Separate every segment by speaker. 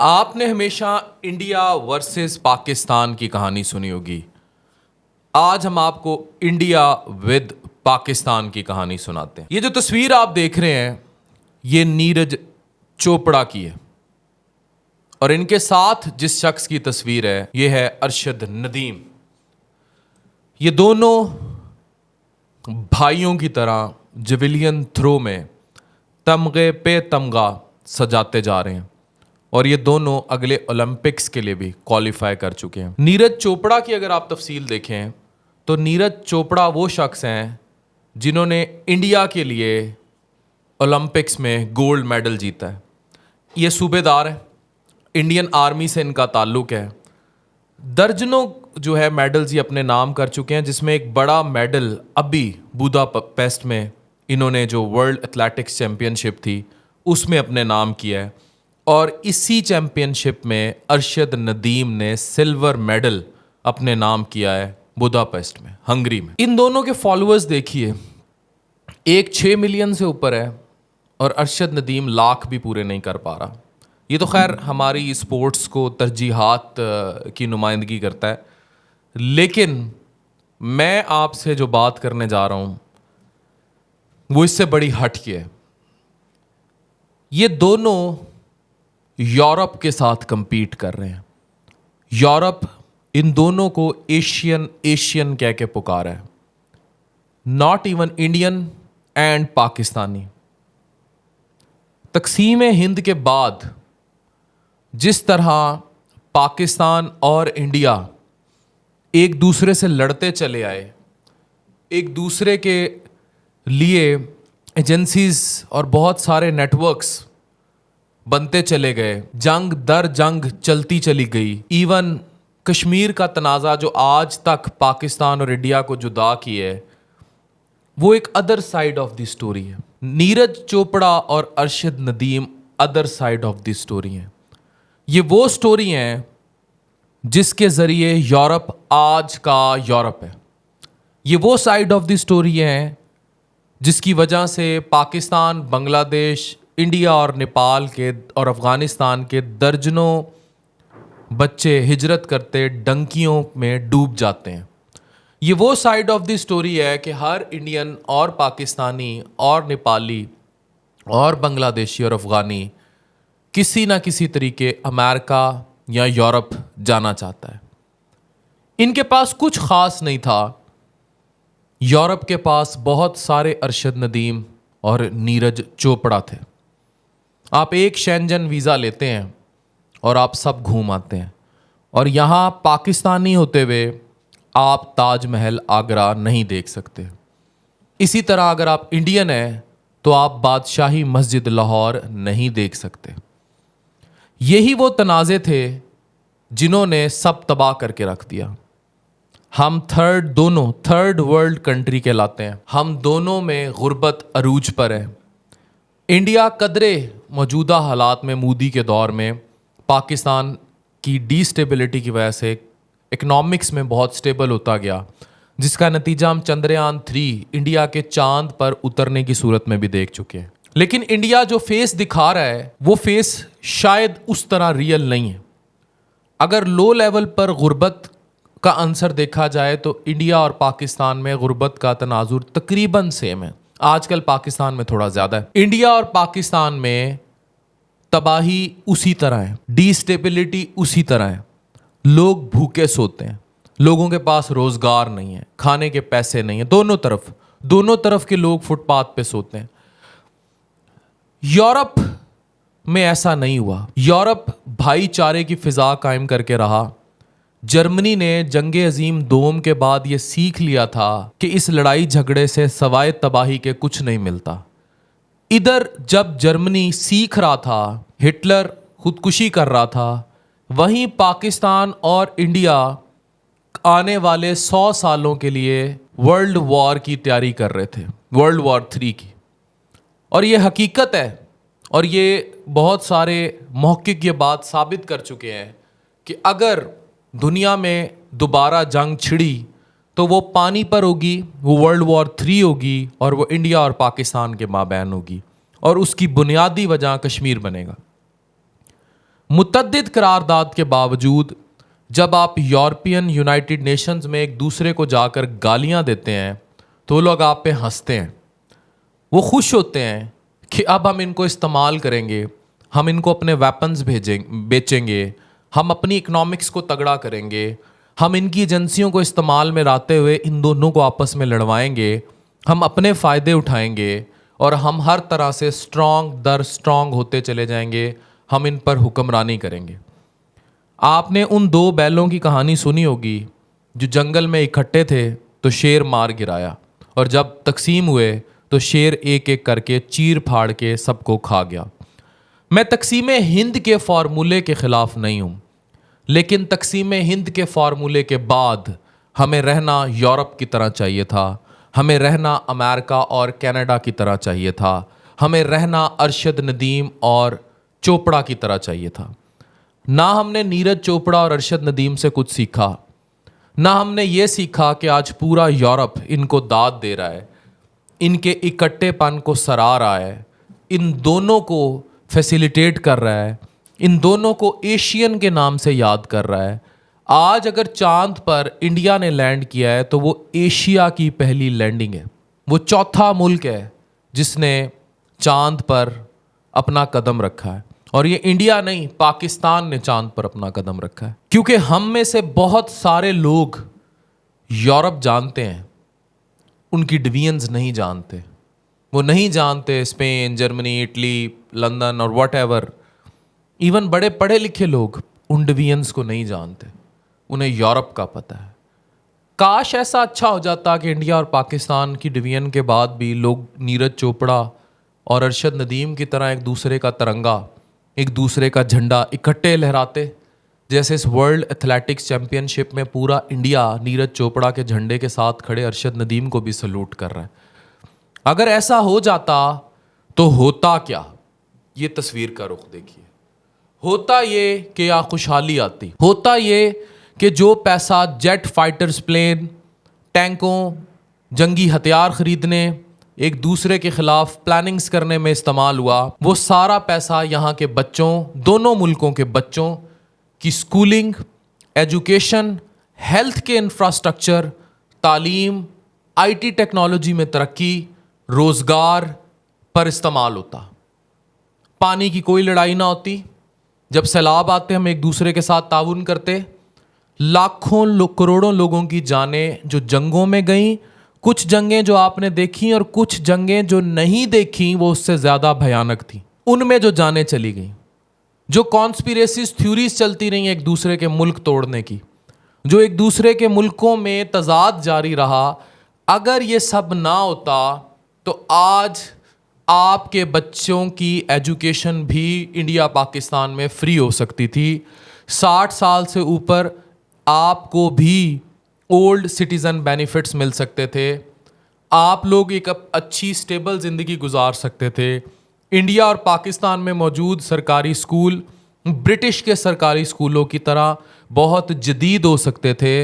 Speaker 1: आपने हमेशा India versus Pakistan की कहानी सुनी होगी। आज हम आपको इंडिया विद पाकिस्तान की कहानी सुनाते हैं। ये जो तस्वीर आप देख रहे हैं ये नीरज चोपड़ा की है और इनके साथ जिस शख्स की तस्वीर है ये है अरशद नदीम। ये दोनों भाइयों की तरह जेवलियन थ्रो में तमगे पे तमगा सजाते जा रहे हैं और ये दोनों अगले ओलंपिक्स के लिए भी क्वालिफाई कर चुके हैं। नीरज चोपड़ा की अगर आप तफसील देखें तो नीरज चोपड़ा वो शख्स हैं जिन्होंने इंडिया के लिए ओलंपिक्स में गोल्ड मेडल जीता है। ये सूबेदार है, इंडियन आर्मी से इनका ताल्लुक़ है। दर्जनों जो है मेडल्स ये अपने नाम कर चुके हैं, जिसमें एक बड़ा मेडल अभी बुदापेस्ट में इन्होंने जो वर्ल्ड एथलेटिक्स चैम्पियनशिप थी उसमें अपने नाम किया है। और इसी चैम्पियनशिप में अरशद नदीम ने सिल्वर मेडल अपने नाम किया है बुदापेस्ट में, हंगरी में। इन दोनों के फॉलोअर्स देखिए, एक 6 मिलियन से ऊपर है और अरशद नदीम लाख भी पूरे नहीं कर पा रहा। ये तो खैर हमारी स्पोर्ट्स को तरजीहात की नुमाइंदगी करता है, लेकिन मैं आपसे जो बात करने जा रहा हूँ वो इससे बड़ी हटके है। ये दोनों यूरोप के साथ compete कर रहे हैं। यूरोप इन दोनों को एशियन कह के पुकारा है, not even Indian and Pakistani. तकसीम हिंद के बाद जिस तरह पाकिस्तान और इंडिया एक दूसरे से लड़ते चले आए, एक दूसरे के लिए एजेंसीज और बहुत सारे नेटवर्क्स बनते चले गए, जंग दर जंग चलती चली गई। इवन कश्मीर का तनाज़ा जो आज तक पाकिस्तान और इंडिया को जुदा किए है, वो एक other side of the story है। नीरज चोपड़ा और Arshad Nadeem other side of the story हैं। ये वो स्टोरी हैं जिसके ज़रिए यूरोप आज का यूरोप है। ये वो साइड ऑफ द स्टोरी हैं जिसकी वजह से पाकिस्तान, बांग्लादेश, इंडिया और नेपाल के और अफ़गानिस्तान के दर्जनों बच्चे हिजरत करते डंकियों में डूब जाते हैं। ये वो साइड ऑफ द स्टोरी है कि हर इंडियन और पाकिस्तानी और नेपाली और बांग्लादेशी और अफ़गानी किसी ना किसी तरीके अमेरिका या यूरोप जाना चाहता है। इनके पास कुछ ख़ास नहीं था। यूरोप के पास बहुत सारे अरशद नदीम और नीरज चोपड़ा थे। आप एक शेंजन वीज़ा लेते हैं और आप सब घूम आते हैं, और यहाँ पाकिस्तानी होते हुए आप ताजमहल आगरा नहीं देख सकते। इसी तरह अगर आप इंडियन हैं तो आप बादशाही मस्जिद लाहौर नहीं देख सकते। यही वो तनाज़े थे जिन्होंने सब तबाह करके रख दिया। हम थर्ड वर्ल्ड कंट्री कहलाते हैं। हम दोनों में गुर्बत अरूज पर है। इंडिया कदरे मौजूदा हालात में मोदी के दौर में पाकिस्तान की डीस्टेबिलिटी की वजह से इकनॉमिक्स में बहुत स्टेबल होता गया, जिसका नतीजा हम चंद्रयान 3 इंडिया के चांद पर उतरने की सूरत में भी देख चुके हैं। लेकिन इंडिया जो फेस दिखा रहा है वो फेस शायद उस तरह रियल नहीं है। अगर लो लेवल पर गुर्बत का आंसर देखा जाए तो इंडिया और पाकिस्तान में गुर्बत का तनाजुर तकरीबन सेम है। आजकल पाकिस्तान में थोड़ा ज़्यादा है। इंडिया और पाकिस्तान में तबाही उसी तरह है, डीस्टेबिलिटी उसी तरह है। लोग भूखे सोते हैं, लोगों के पास रोज़गार नहीं है, खाने के पैसे नहीं है। दोनों तरफ के लोग फुटपाथ पे सोते हैं। यूरोप में ऐसा नहीं हुआ। यूरोप भाईचारे की फ़िज़ा कायम करके रहा। जर्मनी ने जंगे अजीम दोम के बाद ये सीख लिया था कि इस लड़ाई झगड़े से सवाए तबाही के कुछ नहीं मिलता। इधर जब जर्मनी सीख रहा था, हिटलर खुदकुशी कर रहा था, वहीं पाकिस्तान और इंडिया आने वाले 100 सालों के लिए वर्ल्ड वॉर की तैयारी कर रहे थे, वर्ल्ड वॉर 3 की। और ये हकीकत है, और ये बहुत सारे मुहक्किक ये बात साबित कर चुके हैं कि अगर दुनिया में दोबारा जंग छिड़ी तो वो पानी पर होगी, वो वर्ल्ड वॉर 3 होगी, और वो इंडिया और पाकिस्तान के माबैन होगी, और उसकी बुनियादी वजह कश्मीर बनेगा। मुतद्दिद करारदाद के बावजूद जब आप यूरोपियन यूनाइटेड नेशंस में एक दूसरे को जाकर गालियां देते हैं तो लोग आप पे हंसते हैं। वो खुश होते हैं कि अब हम इनको इस्तेमाल करेंगे, हम इनको अपने वेपन्स बेचेंगे, हम अपनी इकोनॉमिक्स को तगड़ा करेंगे, हम इनकी एजेंसियों को इस्तेमाल में लाते हुए इन दोनों को आपस में लड़वाएंगे, हम अपने फ़ायदे उठाएंगे और हम हर तरह से स्ट्रॉन्ग दर स्ट्रॉन्ग होते चले जाएंगे, हम इन पर हुक्मरानी करेंगे। आपने उन दो बैलों की कहानी सुनी होगी जो जंगल में इकट्ठे थे तो शेर मार गिराया, और जब तकसीम हुए तो शेर एक एक करके चीर फाड़ के सबको खा गया। मैं तकसीम हिंद के फार्मूले के ख़िलाफ़ नहीं हूँ, लेकिन तकसीम हिंद के फार्मूले के बाद हमें रहना यूरोप की तरह चाहिए था, हमें रहना अमेरिका और कनाडा की तरह चाहिए था, हमें रहना अरशद नदीम और चोपड़ा की तरह चाहिए था। ना हमने नीरज चोपड़ा और अरशद नदीम से कुछ सीखा, ना हमने ये सीखा कि आज पूरा यूरोप इनको दाद दे रहा है, इनके इकट्ठेपन को सराह रहा है, इन दोनों को फैसिलिटेट कर रहा है, इन दोनों को एशियन के नाम से याद कर रहा है। आज अगर चांद पर इंडिया ने लैंड किया है तो वो एशिया की पहली लैंडिंग है। वो चौथा मुल्क है जिसने चांद पर अपना कदम रखा है, और ये इंडिया नहीं, पाकिस्तान ने चांद पर अपना कदम रखा है। क्योंकि हम में से बहुत सारे लोग यूरोप जानते हैं, उनकी डिवीजन्स नहीं जानते। वो नहीं जानते स्पेन, जर्मनी, इटली, लंदन और व्हाटएवर। इवन बड़े पढ़े लिखे लोग उन डिवीजन्स को नहीं जानते, उन्हें यूरोप का पता है। काश ऐसा अच्छा हो जाता कि इंडिया और पाकिस्तान की डिवीजन के बाद भी लोग नीरज चोपड़ा और अरशद नदीम की तरह एक दूसरे का तिरंगा, एक दूसरे का झंडा इकट्ठे लहराते। जैसे इस वर्ल्ड एथलेटिक्स चैम्पियनशिप में पूरा इंडिया नीरज चोपड़ा के झंडे के साथ खड़े अरशद नदीम को भी सलूट कर रहा है। अगर ऐसा हो जाता तो होता क्या, ये तस्वीर का रुख देखिए। होता ये कि या खुशहाली आती, होता ये कि जो पैसा जेट फाइटर्स प्लेन, टैंकों, जंगी हथियार खरीदने, एक दूसरे के खिलाफ प्लानिंग्स करने में इस्तेमाल हुआ, वो सारा पैसा यहाँ के बच्चों, दोनों मुल्कों के बच्चों की स्कूलिंग, एजुकेशन, हेल्थ के इंफ्रास्ट्रक्चर, तालीम, आईटी टेक्नोलॉजी में तरक्की, रोज़गार पर इस्तेमाल होता। पानी की कोई लड़ाई ना होती, जब सैलाब आते हम एक दूसरे के साथ ताउन करते। लाखों करोड़ों लोगों की जानें जो जंगों में गईं, कुछ जंगें जो आपने देखी और कुछ जंगें जो नहीं देखी वो उससे ज़्यादा भयानक थी। उनमें जो जानें चली गईं, जो कॉन्स्पिरेसीज थ्योरीज चलती रही एक दूसरे के मुल्क तोड़ने की, जो एक दूसरे के मुल्कों में तजाद जारी रहा, अगर ये सब ना होता तो आज आपके बच्चों की एजुकेशन भी इंडिया पाकिस्तान में फ्री हो सकती थी। 60 साल से ऊपर आपको भी ओल्ड सिटीज़न बेनिफिट्स मिल सकते थे, आप लोग एक अच्छी स्टेबल ज़िंदगी गुजार सकते थे। इंडिया और पाकिस्तान में मौजूद सरकारी स्कूल ब्रिटिश के सरकारी स्कूलों की तरह बहुत जदीद हो सकते थे।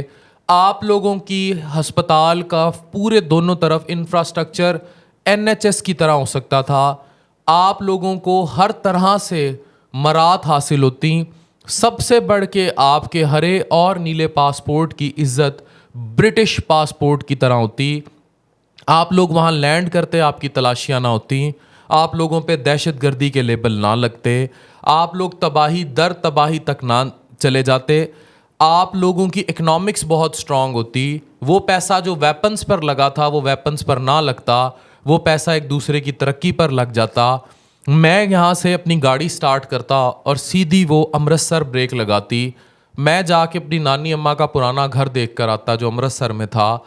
Speaker 1: आप लोगों की हस्पताल का पूरे दोनों तरफ इंफ्रास्ट्रक्चर NHS की तरह हो सकता था। आप लोगों को हर तरह से मरात हासिल होती। सबसे बढ़ के आपके हरे और नीले पासपोर्ट की इज्जत ब्रिटिश पासपोर्ट की तरह होती। आप लोग वहाँ लैंड करते, आपकी तलाशियाँ ना होती, आप लोगों पे दहशतगर्दी के लेबल ना लगते, आप लोग तबाही दर तबाही तक ना चले जाते, आप लोगों की इकोनॉमिक्स बहुत स्ट्रांग होती। वो पैसा जो वेपन्स पर लगा था वो वेपन्स पर ना लगता, वो पैसा एक दूसरे की तरक्की पर लग जाता। मैं यहाँ से अपनी गाड़ी स्टार्ट करता और सीधी वो अमृतसर ब्रेक लगाती। मैं जाके अपनी नानी अम्मा का पुराना घर देख कर आता जो अमृतसर में था।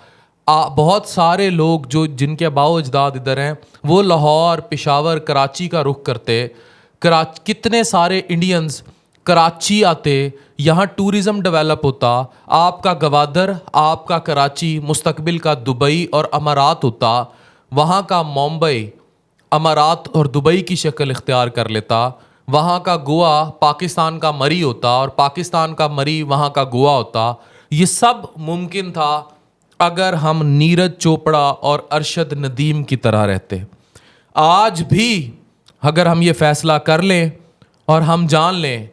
Speaker 1: बहुत सारे लोग जो जिनके अबाओ अजदाद इधर हैं वो लाहौर, पेशावर, कराची का रुख करते। कितने सारे इंडियंस कराची आते, यहाँ टूरिज़्म डेवलप होता। आपका गवादर, आपका कराची मुस्तकबिल का दुबई और अमारात होता। वहाँ का मुंबई अमारात और दुबई की शक्ल इख्तियार कर लेता। वहाँ का गोवा पाकिस्तान का मरी होता और पाकिस्तान का मरी वहाँ का गोवा होता। ये सब मुमकिन था अगर हम नीरज चोपड़ा और अरशद नदीम की तरह रहते। आज भी अगर हम ये फ़ैसला कर लें और हम जान लें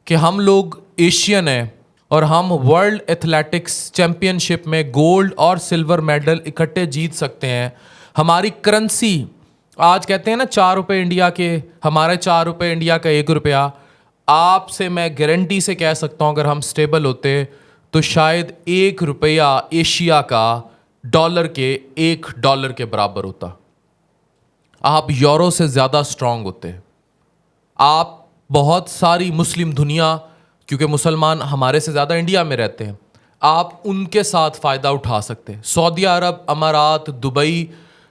Speaker 1: कि हम लोग एशियन हैं और हम वर्ल्ड एथलेटिक्स चैम्पियनशिप में गोल्ड और सिल्वर मेडल इकट्ठे जीत सकते हैं। हमारी करेंसी आज कहते हैं ना 4 रुपये इंडिया के, हमारे 4 रुपये इंडिया का 1 रुपया। आपसे मैं गारंटी से कह सकता हूँ अगर हम स्टेबल होते तो शायद 1 रुपया एशिया का $1 के बराबर होता। आप यूरो से ज़्यादा स्ट्रांग होते। आप बहुत सारी मुस्लिम दुनिया, क्योंकि मुसलमान हमारे से ज़्यादा इंडिया में रहते हैं, आप उनके साथ फ़ायदा उठा सकते। सऊदी अरब, अमारात, दुबई,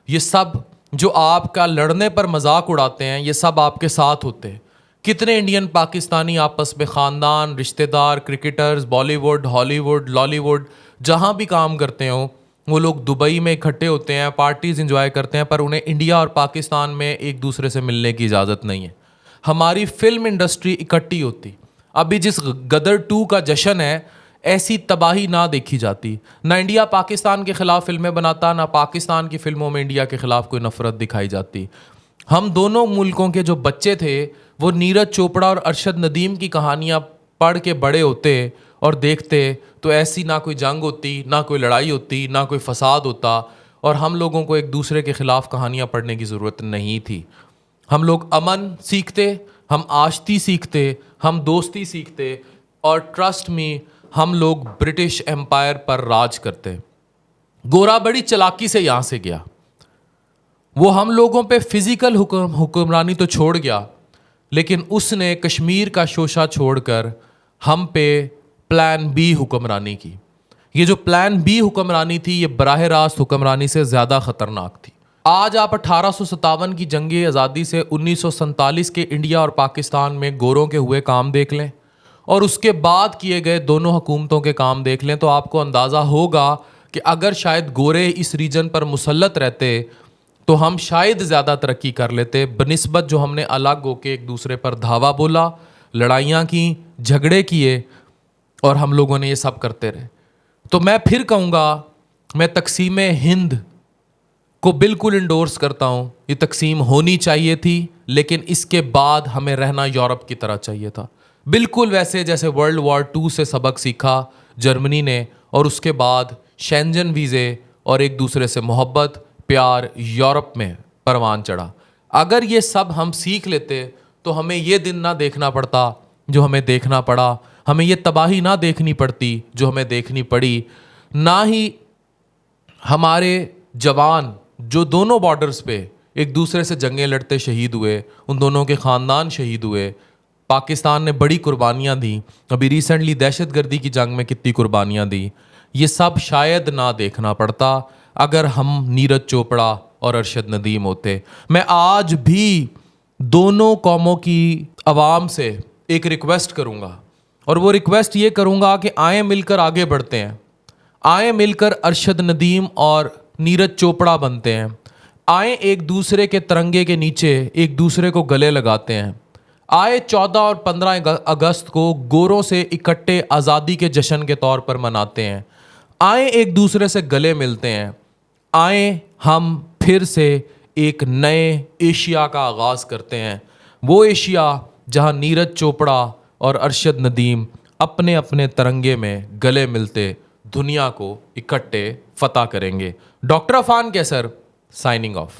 Speaker 1: ये सब जो आपका लड़ने पर मजाक उड़ाते हैं, ये सब आपके साथ होते हैं। कितने इंडियन पाकिस्तानी आपस में ख़ानदान, रिश्तेदार, क्रिकेटर्स, बॉलीवुड, हॉलीवुड, लॉलीवुड, जहाँ भी काम करते हो, वो लोग दुबई में इकट्ठे होते हैं, पार्टीज़ इंजॉय करते हैं, पर उन्हें इंडिया और पाकिस्तान में एक दूसरे से मिलने की इजाज़त नहीं है। हमारी फिल्म इंडस्ट्री इकट्ठी होती। अभी जिस गदर 2 का जश्न है, ऐसी तबाही ना देखी जाती। ना इंडिया पाकिस्तान के ख़िलाफ़ फिल्में बनाता, ना पाकिस्तान की फ़िल्मों में इंडिया के ख़िलाफ़ कोई नफ़रत दिखाई जाती। हम दोनों मुल्कों के जो बच्चे थे वो नीरज चोपड़ा और अरशद नदीम की कहानियाँ पढ़ के बड़े होते और देखते तो ऐसी ना कोई जंग होती, ना कोई लड़ाई होती, ना कोई फसाद होता, और हम लोगों को एक दूसरे के ख़िलाफ़ कहानियाँ पढ़ने की ज़रूरत नहीं थी। हम लोग अमन सीखते, हम आश्ती सीखते, हम दोस्ती सीखते, और ट्रस्ट मी, हम लोग ब्रिटिश एम्पायर पर राज करते। गोरा बड़ी चालाकी से यहाँ से गया। वो हम लोगों पे फिज़िकल हुक्मरानी तो छोड़ गया, लेकिन उसने कश्मीर का शोशा छोड़कर हम पे प्लान बी हुक्मरानी की। ये जो प्लान बी हुक्मरानी थी, ये बराह रास्त हुक्मरानी से ज़्यादा ख़तरनाक थी। आज आप 1857 की जंग आज़ादी से 1947 के इंडिया और पाकिस्तान में गोरों के हुए काम देख लें और उसके बाद किए गए दोनों हुकूमतों के काम देख लें, तो आपको अंदाज़ा होगा कि अगर शायद गोरे इस रीजन पर मुसल्लत रहते तो हम शायद ज़्यादा तरक्की कर लेते, बनिस्बत जो हमने अलग होके एक दूसरे पर धावा बोला, लड़ाइयाँ की, झगड़े किए, और हम लोगों ने ये सब करते रहे। तो मैं फिर कहूँगा, मैं तकसीम हिंद को बिल्कुल इंडोर्स करता हूँ। ये तकसीम होनी चाहिए थी, लेकिन इसके बाद हमें रहना यूरोप की तरह चाहिए था, बिल्कुल वैसे जैसे वर्ल्ड वॉर 2 से सबक सीखा जर्मनी ने, और उसके बाद शेंजन वीज़े और एक दूसरे से मोहब्बत, प्यार, यूरोप में परवान चढ़ा। अगर ये सब हम सीख लेते तो हमें ये दिन ना देखना पड़ता जो हमें देखना पड़ा, हमें ये तबाही ना देखनी पड़ती जो हमें देखनी पड़ी, ना ही हमारे जवान जो दोनों बॉर्डर्स पे एक दूसरे से जंगें लड़ते शहीद हुए, उन दोनों के ख़ानदान शहीद हुए। पाकिस्तान ने बड़ी कुर्बानियाँ दी, अभी रिसेंटली दहशतगर्दी की जंग में कितनी कुर्बानियाँ दी। ये सब शायद ना देखना पड़ता अगर हम नीरज चोपड़ा और अरशद नदीम होते। मैं आज भी दोनों कौमों की आवाम से एक रिक्वेस्ट करूँगा, और वो रिक्वेस्ट ये करूँगा कि आए मिलकर आगे बढ़ते हैं, आए मिलकर अरशद नदीम और नीरज चोपड़ा बनते हैं, आए एक दूसरे के तिरंगे के नीचे एक दूसरे को गले लगाते हैं, आए 14 और 15 अगस्त को गोरों से इकट्ठे आज़ादी के जश्न के तौर पर मनाते हैं, आए एक दूसरे से गले मिलते हैं, आए हम फिर से एक नए एशिया का आगाज़ करते हैं, वो एशिया जहां नीरज चोपड़ा और अरशद नदीम अपने अपने तिरंगे में गले मिलते दुनिया को इकट्ठे फतह करेंगे। डॉक्टर अफान कैसर साइनिंग ऑफ।